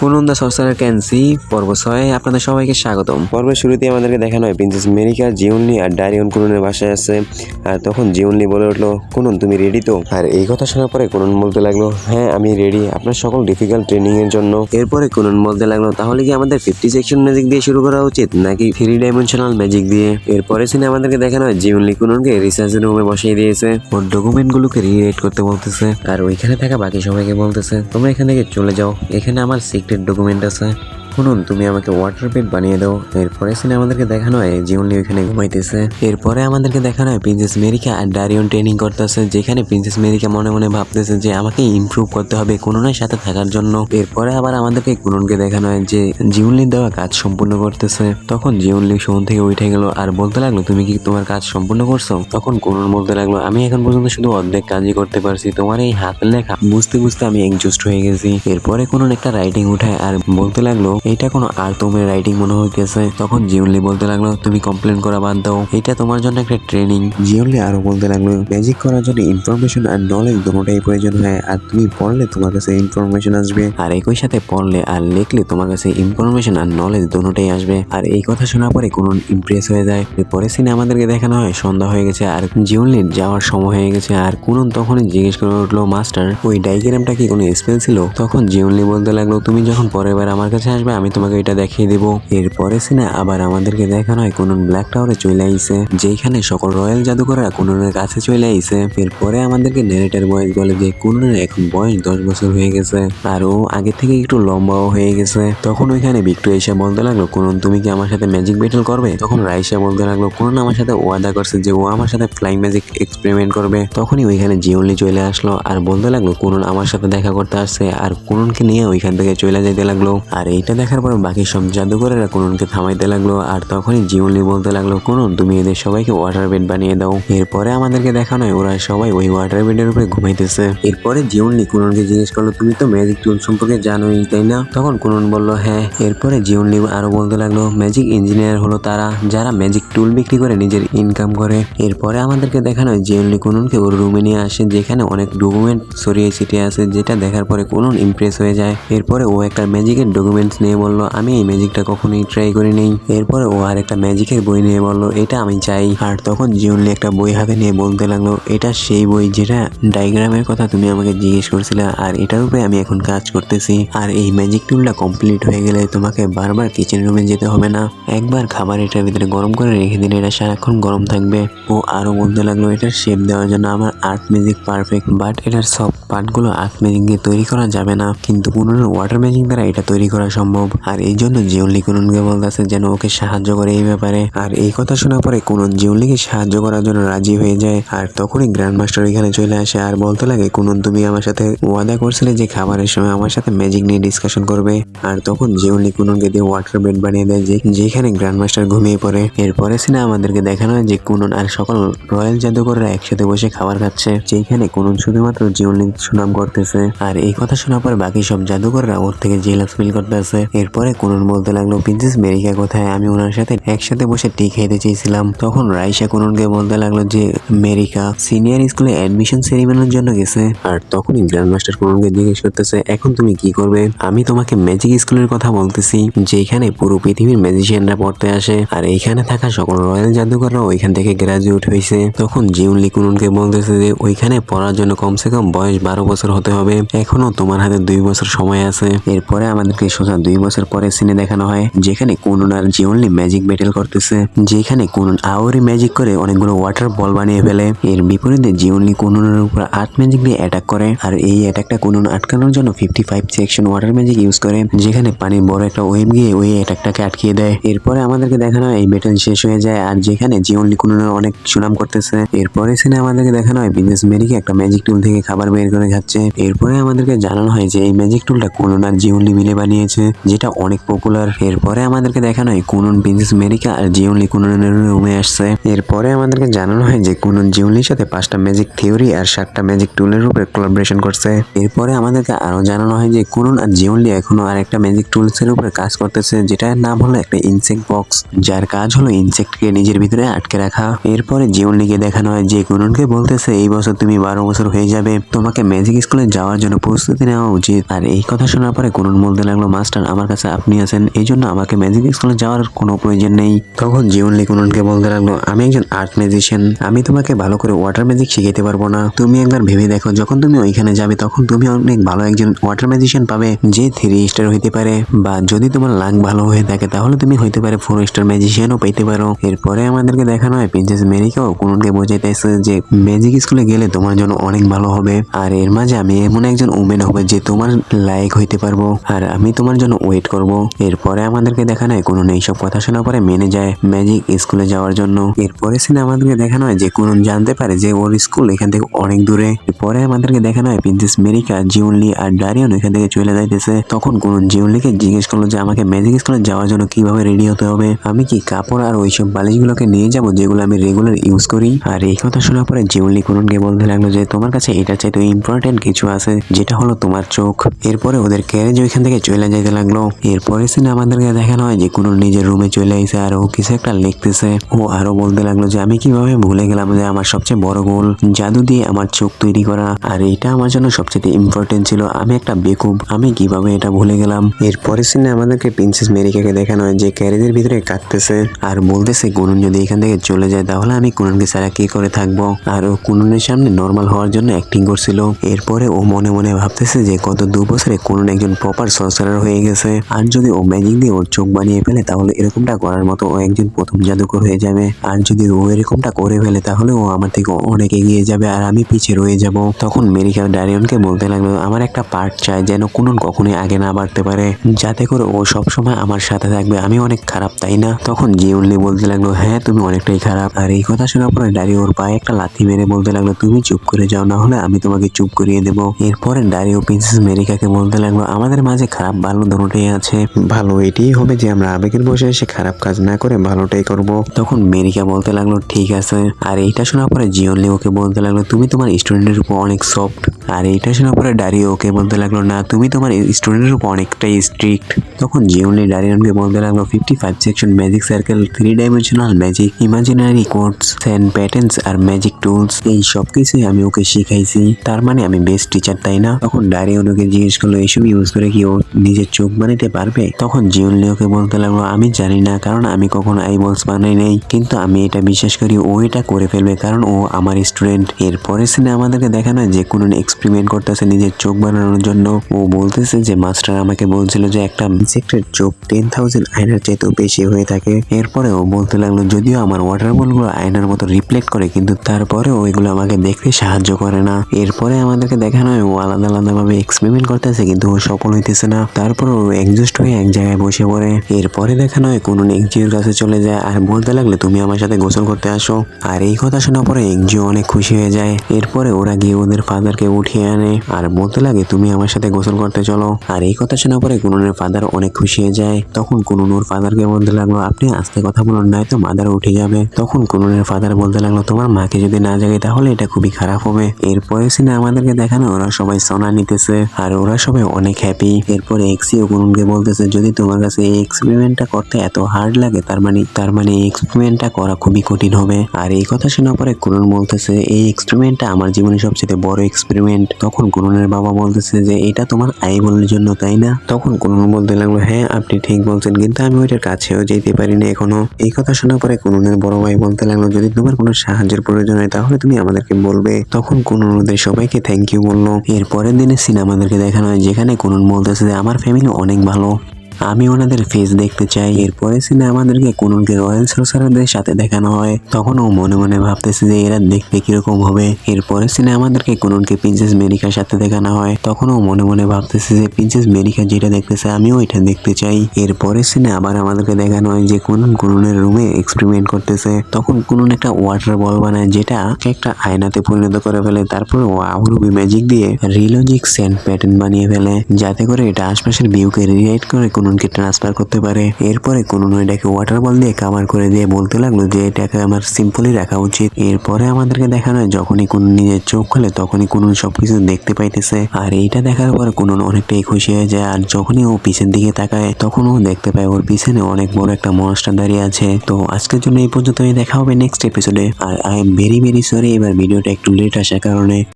কুনন the সর্সারার ক্যান্সি পর্ব 6 আপনাদের সবাইকে স্বাগতম। পর্বের শুরুতে আমাদেরকে দেখানো হয় প্রিন্সেস মেরিকা, জিউনলি আর ডারিয়ন কুননের বাসায় আছে। আর তখন জিউনলি বলে উঠলো, কুনন তুমি রেডি তো? আর এই কথা শোনার পরে কুনন বলতে লাগলো, হ্যাঁ আমি রেডি আপনার সকল ডিফিকাল্ট ট্রেনিং এর জন্য। এরপরে কুনন বলতে লাগলো, তাহলে কি আমাদের 50 সেকশন ম্যাজিক দিয়ে শুরু করা উচিত নাকি 3 ডাইমেনশনাল ম্যাজিক দিয়ে? এরপরে সিনে আমাদেরকে দেখানো হয় জিউনলি কুননকে রিসার্চ রুমে বসিয়ে দিয়েছে, ওর ডকুমেন্ট গুলোকে রিরাইট করতে বলতেছে আর ওইখানে থাকা বাকি সবাইকে বলতেছে, তোমরা এখান থেকে চলে যাও, এখানে আমার সিক্রেট ডকুমেন্ট আছে। শুনুন তুমি আমাকে ওয়াটার বেড বানিয়ে দাও। এরপরে সিনে আমাদেরকে দেখানো হয় জিউনলি ওইখানে ঘুমাইতেছে। এরপরে আমাদেরকে দেখানো হয় প্রিন্সেস মেরিকা আর ডারিয়ন ট্রেনিং করতেছে, যেখানে প্রিন্সেস মেরিকা মনে মনে ভাবতেছে যে আমাকে ইমপ্রুভ করতে হবে কুননের সাথে থাকার জন্য। এরপরে আবার আমাদেরকে কুননকে দেখানো হয় যে জিউনলির দেওয়া কাজ সম্পূর্ণ করতেছে। তখন জিউনলি শোন থেকে উঠে গেল আর বলতে লাগলো, তুমি কি তোমার কাজ সম্পূর্ণ করছো? তখন কুনন বলতে লাগলো, আমি এখন পর্যন্ত শুধু অর্ধেক কাজই করতে পারছি, তোমার এই হাতের লেখা বুঝতে বুঝতে আমি এক্সজস্ট হয়ে গেছি। এরপরে কুনন একটা রাইটিং উঠায় আর বলতে লাগলো, এটা কোনো আর তোমার রাইটিং মনে হইতেছে। তখন জিউনলি বলতে লাগলো, তুমি কমপ্লেন করা বাদ দাও, এটা তোমার জন্য একটা ট্রেনিং। জিউনলি আরো বলতে লাগলো, ম্যাজিক করার জন্য ইনফরমেশন আর নলেজ দুটোটাই প্রয়োজন হয়, আর তুমি পড়লে তোমার কাছে ইনফরমেশন আসবে, আর একই সাথে পড়লে আর লিখলে তোমার কাছে ইনফরমেশন আর নলেজ দুটোটাই আসবে। আর এই কথা শোনার পরে কুনন ইমপ্রেস হয়ে যায়। এরপরে সিনে আমাদেরকে দেখানো হয় সন্ধ্যা হয়ে গেছে আর জিউনলির যাওয়ার সময় হয়ে গেছে। আর কুনন তখনই জিজ্ঞেস করে উঠলো, মাস্টার ওই ডাইগ্রামটা কি কোনো স্পেল ছিল? তখন জিউনলি বলতে লাগলো, তুমি যখন পরের বার আমার কাছে আসবে আমি তোমাকে এটা দেখিয়ে দেবো। এরপরে সিনে আবার আমাদেরকে দেখানো হয় কুনন ব্ল্যাক টাওয়ারে চলে আইছে, যেখানে সকল রয়্যাল জাদুকররা কুননের কাছে চলে আইছে। এরপরে আমাদেরকে নেরেটার বয়স বলে যে কুননের এখন বয়স 10 বছর হয়ে গেছে আর ও আগে থেকে একটু লম্বাও হয়ে গেছে। তখন ওইখানে বিক্টু এসে বলতে লাগলো, কুনন তুমি কি আমার সাথে ম্যাজিক ব্যাটল করবে? তখন রাইসা বলতে লাগলো, কুনন আমার সাথে ওয়াদা করছে যে ও আমার সাথে ফ্লাইং ম্যাজিক এক্সপেরিমেন্ট করবে। তখনই ওইখানে জিউনলি চলে আসলো আর বলতে লাগলো, কুনন আমার সাথে দেখা করতে আসছে, আর কুননকে নিয়ে ওইখান থেকে চলে যেতে লাগলো। আর এইটা দেখার পর বাকি সব জাদুকরেরা কুননকে থামাইতে লাগলো আর তখনই জিউনলি বলতে লাগলো, কুনন তুমি এদের সবাইকে ওয়াটার বেড বানিয়ে দাও। এরপরে আমাদেরকে দেখানো হয় ওরা সবাই ওই ওয়াটার বেডের উপরে ঘুমাইতেছে। এরপরে জিউনলি কুননকে জিজ্ঞেস করলো, তুমি তো ম্যাজিক টুল সম্পর্কে জানোই তাই না? তখন কুনন বলল হ্যাঁ। এরপরে জিউনলি আরো বলতে লাগলো, ম্যাজিক ইঞ্জিনিয়ার হলো তারা যারা ম্যাজিক টুল বিক্রি করে নিজের ইনকাম করে। এরপরে আমাদেরকে দেখানো হয় জিউনলি কুননকে ওর রুমে নিয়ে আসে, যেখানে অনেক ডকুমেন্ট ছড়িয়ে ছিটিয়ে আছে, যেটা দেখার পরে কুনন ইমপ্রেস হয়ে যায়। এরপরে ও একটা ম্যাজিকের ডকুমেন্টস নিয়ে বলল, আমি এই ম্যাজিকটা কখনোই ট্রাই করি নেই। এরপরে ও আর একটা ম্যাজিকের বই নিয়ে বলল, এটা আমি চাই। আর তখন জিউনলি একটা বই হাতে নিয়ে বলতে লাগলো, এটা সেই বই যেটা ডায়াগ্রামের কথা তুমি আমাকে জিজ্ঞেস করছিলে, আর এটার উপরে আমি এখন কাজ করতেছি। আর এই ম্যাজিক টুলটা কমপ্লিট হয়ে গেলে তোমাকে বারবার কিচেন রুমে যেতে হবে না, একবার খাবার এটার ভিতরে গরম করে রেখে দিলে এটা সারাক্ষণ গরম থাকবে। ও আরো বলতে লাগলো, এটার শেপ দেওয়ার জন্য আমার আর্ট ম্যাজিক পারফেক্ট, বাট এটার সব পার্টগুলো আর্ট ম্যাজিক দিয়ে তৈরি করা যাবে না, কিন্তু কুননের ওয়াটার ম্যাজিক দ্বারা এটা তৈরি করা সম্ভব। আর এই জন্য জিউনলি কুননকে বলতেছে যেন ওকে সাহায্য করে এই ব্যাপারে। আর এই কথা শোনার পরে কুনন জিউনলিকে সাহায্য করার জন্য রাজি হয়ে যায়। আর তখনই গ্র্যান্ড মাস্টার এখানে চলে আসে আর বলতে লাগে, কুনন তুমি আমার সাথে ওয়াদা করছিলে যে খাবারের সময় আমার সাথে ম্যাজিক নিয়ে ডিসকাশন করবে। আর তখন জিউনলি কুননকে দিয়ে ওয়াটার বেড বানিয়ে দেয়, যেখানে গ্র্যান্ড মাস্টার ঘুমিয়ে পড়ে। এরপরে সিনে আমাদেরকে দেখানো হয় যে কুনন আর সকল রয়্যাল জাদুকররা একসাথে বসে খাবার খাচ্ছে, যেখানে কুনন শুধুমাত্র জিউনলি সুনাম করতেছে। আর এই কথা শোনার পর বাকি সব জাদুকররা ওর থেকে জেলাস ফিল করতেছে। এরপরে কুনন বলতে লাগলো, প্রিন্সেস মেরিকা কোথায়? আমি ওনার সাথে একসাথে বসে টি খেতে চেয়েছিলাম। তখন রাইসা কুননকে বলতে লাগলো যে মেরিকা সিনিয়র স্কুলে অ্যাডমিশন সেরিমনির জন্য গেছে। আর তখনই গ্র্যান্ড মাস্টার কুননকে জিজ্ঞেস করতেছে, এখন তুমি কি করবে? আমি তোমাকে ম্যাজিক স্কুলের কথা বলতেছি, যেখানে পুরো পৃথিবীর ম্যাজিশিয়ানরা পড়তে আসে, আর এইখানে থাকা সকল রয়্যাল জাদুকররা ওইখান থেকে গ্রাজুয়েট হয়েছে। তখন জিউনলি কুননকে বলতেছে যে ওইখানে পড়ার জন্য কমসে কম বয়স 12 বছর হতে হবে, এখনো তোমার হাতে 2 বছর সময় আছে। এরপরে আমাদেরকে সোজা 2 বছর পরে সিনে দেখানো হয়, যেখানে কুনন আর জিউনলি ম্যাজিক ব্যাটেল করতেছে, যেখানে কুনন আওরি ম্যাজিক করে অনেকগুলো ওয়াটার বল বানিয়ে ফেলে। এর বিপরীতে জিউনলি কুননের উপর আর্ট ম্যাজিক দিয়ে অ্যাটাক করে, আর এই অ্যাটাকটা কুনন আটকানোর জন্য 55 সেকশন ওয়াটার ম্যাজিক ইউজ করে, যেখানে পানির বড় একটা ওয়েভ গিয়ে ওই অ্যাটাকটাকে আটকিয়ে দেয়। এরপরে আমাদেরকে দেখানো হয় এই ব্যাটেল শেষ হয়ে যায়, আর যেখানে জিউনলি কুননের অনেক সুনাম করতেছে। এরপরে সিনে আমাদেরকে দেখানো হয় প্রিন্সেস মেরিকা একটা ম্যাজিক টুল থেকে খাবার বের করে খাচ্ছে। এরপরে আমাদেরকে জানানো হয় যে এই ম্যাজিক টুলটা কুনন আর জিউনলি মিলে বানিয়েছে, যেটা অনেক পপুলার। এরপরে আমাদেরকে দেখানো হয় কুনন প্রিন্সেস মেরিকা আর জিওনলি কুননের রুমে আসছে। এরপরে আমাদেরকে জানানো হয় যে কুনন জিওনলির সাথে 5টা ম্যাজিক থিওরি আর 7টা ম্যাজিক টুলের উপরে কোলাবোরেশন করছে। এরপরে আমাদেরকে আরো জানানো হয় যে কুনন আর জিওনলি এখনো আরেকটা ম্যাজিক টুলস এর উপরে কাজ করতেছে, যেটার নাম হলো একটা ইনসেক্ট বক্স, যার কাজ হলো ইনসেক্টকে নিজের ভিতরে আটকে রাখা। এরপরে জিওনলিকে দেখানো হয় যে কুননকে বলতেছে এই বছর তুমি 12 বছর হয়ে যাবে, তোমাকে ম্যাজিক স্কুলে যাওয়ার জন্য প্রস্তুতি নেওয়া উচিত। আর এই কথা শোনার পরে কুনন বলতে লাগলো মাস্টার আমার কাছে আপনি আছেন, এই জন্য আমাকে ম্যাজিক স্কুলে যাওয়ার কোনো প্রয়োজন নেই। তখন জিওনলি কুননকে বলতে লাগলো আমি একজন আর্ট ম্যাজিশিয়ান, আমি তোমাকে ভালো করে ওয়াটার ম্যাজিক শিখাতে পারবো না। তুমি একবার ভেবে দেখো যখন তুমি ওইখানে যাবে তখন তুমি অনেক ভালো একজন ওয়াটার ম্যাজিশিয়ান পাবে, যে 3 স্টার হইতে পারে, বা যদি তোমার লাক ভালো হয়ে থাকে তাহলে তুমি হইতে পারে 4 স্টার ম্যাজিশিয়ানও পেতে পারো। এরপরে আমাদেরকে দেখানো হয় প্রিন্সেস মেরিকাও কুননকে বোঝাইতেছে যে ম্যাজিক স্কুলে গেলে তোমার জন্য অনেক ভালো হবে, আর এর মাঝে আমি এমন একজন ওমেন হবে যে তোমার লায়ক হইতে পারবো, আর আমি তোমার জন্য ওয়েট করব। এরপরে আমাদেরকে দেখানো হয় কুনন এইসব কথা শোনার পরে মেনে যায় ম্যাজিক স্কুলে যাওয়ার জন্য। এরপরে সিনে আমাদেরকে দেখানো হয় যে কুনন জানতে পারে যে ওর স্কুল এখান থেকে অনেক দূরে। এরপরে আমাদেরকে দেখানো হয় প্রিন্সেস মেরিকা, জিওনলি আর ডারিয়ন এখান থেকে চলে যাইতেছে। তখন কুনন জিওনলিকে জিজ্ঞেস করলো যে আমাকে ম্যাজিক স্কুলে যাওয়ার জন্য কিভাবে রেডি হতে হবে, আমি কি কাপড় আর ওইসব বালিশগুলোকে নিয়ে যাব যেগুলো আমি রেগুলার ইউজ করি। আর এই কথা শোনার পরে জিওনলি কুননকে বলতে লাগলো যে তোমার কাছে এটা চাইতে ইম্পর্টেন্ট কিছু আছে, যেটা হলো তোমার চোখ। এরপরে ওদের ক্যারেজ ওইখান থেকে চলে যেতে লাগলো। এরপরে সিনে আমাদেরকে দেখানো হয় যে কুনন নিজের রুমে চলে আইছে আর ও কিছু একটা লিখতেছে। ও আরো বলতে লাগলো যে আমি কিভাবে ভুলে গেলাম যে আমার সবচেয়ে বড় গোল জাদু দিয়ে আমার চোখ তৈরি করা, আর এটা আমার জন্য সবচেয়ে ইম্পর্টেন্ট ছিল, আমি একটা বেকুব, আমি কিভাবে এটা ভুলে গেলাম। এরপরে সিনে আমাদেরকে প্রিন্সেস মেরিকাকে দেখানো হয় যে ক্যারেজের ভিতরে কাঁদতেছে আর বলতেছে কুনন যদি এখান থেকে চলে যায় তাহলে আমি কুননকে ছাড়া কি করে থাকবো, আর ও কুননের সামনে নর্মাল হওয়ার জন্য অ্যাক্টিং করছিল। এরপরে ও মনে মনে ভাবতেছে যে গত 2 বছরে কুনন একজন প্রপার সর্সারার হয়ে গেছে, আর যদি ও ম্যাজিক দিয়ে ওর চোখ বানিয়ে ফেলে তাহলে এরকমটা করার মতো ও একজন প্রথম জাদুকর হয়ে যাবে, আর যদি ও এরকমটা করে ফেলে তাহলে ও আমার থেকে অনেক এগিয়ে যাবে আর আমি পিছিয়ে রয়ে যাব। তখন মেরিকা ডারিয়নকে বলতে লাগলো আমার একটা পার্ট চাই যেন কুনন কখনোই আগে না বাড়তে পারে, যাতে করে ও সবসময় আমার সাথে থাকবে, আমি অনেক খারাপ তাই না। তখন জিওনলি বলতে লাগলো হ্যাঁ তুমি অনেকটাই খারাপ। আর এই কথা শোনার পরে ডারিও ওর পায়ে একটা লাথি মেরে বলতে লাগলো তুমি চুপ করে যাও, না হলে আমি তোমাকে চুপ করিয়ে দেবো। এরপরে ডারিও প্রিন্সেস মেরিকাকে বলতে লাগলো আমাদের মাঝে খারাপ ভালো দুটোই আছে, ভালো এটাই হবে যে আমরা আবেগের বসে এসে খারাপ কাজ না করে ভালোটাই করব। তখন মেরিকা বলতে লাগলো ঠিক আছে। আর এইটা শোনার পরে জিওনলি ওকে বলতে লাগলো তুমি তোমার স্টুডেন্টের উপর অনেক সফট। আর এইটা শোনার পরে ডারিও ওকে বলতে লাগলো না তুমি তোমার স্টুডেন্টের উপর অনেকটাই স্ট্রিক্ট। তখন জিওনলি ডারিয়নকে বলতে লাগলো 55 section magic circle, 3 dimensional magic, imaginary codes, sand patterns আর ম্যাজিক টুলস, এই সব কিছুই আমি ওকে শিখাইছি, তার মানে আমি বেস্ট টিচার তাই না। তখন ডারিয়ন ওকে জিজ্ঞেস করলো এইসব ইউজ করে কি ও নিজের চোখ বানাতে পারবে। তখন জিওনলি ওকে বলতে লাগলো আমি জানি না, কারণ আমি কখনো আইবলস বানাই নাই, কিন্তু আমি এটা বিশ্বাস করি ও এটা করে ফেলবে কারণ ও আমার স্টুডেন্ট। এরপরে সিনে আমাদেরকে দেখানো যে কুনন এক্সপেরিমেন্ট করতেছে নিজের চোখ বানানোর জন্য। ও বলতেছে যে মাস্টার আমাকে বলছিল যে একটা ইনসেক্টের চোখ 10,000 আয়নার চাইতেও বেশি হয়ে থাকে। এরপরে ও বলতে লাগলো যদিও আমার ওয়াটার বলগুলো আয়নার মতো রিফ্লেক্ট করে কিন্তু তারপরেও এগুলো আমাকে দেখতে সাহায্য করে না। এরপরে আমাদেরকে দেখানো হয় ও আলাদা আলাদা ভাবে এক্সপেরিমেন্ট করতেছে কিন্তু ও সফল হইতেছে না, তারপর ও একজস্ট হয়ে এক জায়গায় বসে পড়ে। এরপরে দেখানো হয় কুনন এক্সজিওর কাছে চলে যায় আর বলতে লাগলে তুমি আমার সাথে গোসল করতে আসো। আর এই কথা শোনার পরে এক্সজিও অনেক খুশি হয়ে যায়। এরপরে ওরা গিয়ে ওদের ফাদারকে উঠিয়ে আনে আর বলতে লাগে তুমি আমার সাথে গোসল করতে চলো। আর এই কথা শোনার পরে কুননের ফাদার অনেক খুশি হয়ে যায়। তখন কুনন ওর ফাদারকে বলতে লাগলো আপনি আস্তে কথা বলুন নাই তো মাদার উঠে যাবে। তখন কুননের ফাদার বলতে লাগলো তোমার মাকে যদি না জাগে তাহলে এটা খুবই খারাপ হবে। এরপরে সিনে আমাদেরকে দেখানো ওরা সবাই সোনা নিতেছে আর ওরা সবাই অনেক হ্যাপি। এরপরে এক্সিও কুননকে বলতেছে যদি তোমার কাছে এই এক্সপেরিমেন্টটা করতে এত হার্ড লাগে তার মানে এই এক্সপেরিমেন্টটা করা খুবই কঠিন হবে। আর এই কথা শোনার পরে কুনন বলতেছে এই এক্সপেরিমেন্টটা আমার জীবনের সবচেয়ে বড় এক্সপেরিমেন্ট। তখন কুননের বাবা বলতেছে যে এটা তোমার আইবলের জন্য তাই না। তখন কুনন বলতে লাগলো হ্যাঁ আপনি ঠিক বলছেন, কিন্তু আমি ওইটার কাছেও যেতে পারিনি এখনো। এই কথা শোনার পরে কুননের বড় ভাই বলতে লাগলো যদি তোমার কোনো সাহায্যের প্রয়োজন হয় তাহলে তুমি আমাদেরকে বলবে। তখন কুনন ওদের সবাইকে থ্যাংক ইউ বললো। এর পরের দিনে সিনে আমাদেরকে দেখানো হয় যেখানে কুনন বলতেছে যে আমার ফ্যামিলি অনেক ভালো, আমি ওনাদের ফেস দেখতে চাই। এরপরে সিনে আমাদেরকে কুননকে রয়্যাল সর্সারারদের সাথে দেখানো হয়। তখন ও মনে মনে ভাবতেছে যে এরা দেখতে কিরকম হবে। এরপরে সিনে আমাদেরকে কুননকে প্রিন্সেস মেরিকার সাথে দেখানো হয়। তখন ও মনে মনে ভাবতেছে যে প্রিন্সেস মেরিকা যেটা দেখতেছে আমিও এটা দেখতে চাই। এরপরে সিনে আবার আমাদেরকে দেখানো হয় যে কুননের রুমে এক্সপেরিমেন্ট করতেছে। তখন কুনন একটা ওয়াটার বল বানায় যেটা একটা আয়নাতে পরিণত করে ফেলে। তারপরে ও আউরুবি ম্যাজিক দিয়ে রিলজিক স্যান্ড প্যাটার্ন বানিয়ে ফেলে, যাতে করে এটা আশপাশের ভিউকে রিরাইট করে কুননকে ট্রান্সফার করতে পারে। এরপরে কুনন এটাকে ওয়াটার বল দিয়ে কাভার করে দিয়ে বলতে লাগলো যে এটাকে আমার সিম্পলি রাখা উচিত। এরপরে আমাদেরকে দেখানো হয় যখনই কুনন নিজের চোখ খোলে তখনই কুনন সবকিছু দেখতে পাইতেছে। আর এইটা দেখার পর কুনন অনেকটাই খুশি হয়ে যায়। আর যখনই ও পিছনের দিকে তাকায় তখন ও দেখতে পায় ওর পিছনে অনেক বড় একটা মনস্টার দাঁড়িয়ে আছে। তো আজকের জন্য এই পর্যন্তই, দেখা হবে নেক্সট এপিসোডে। আর I am very very sorry এবার ভিডিওটা একটু লেট আসার কারণে।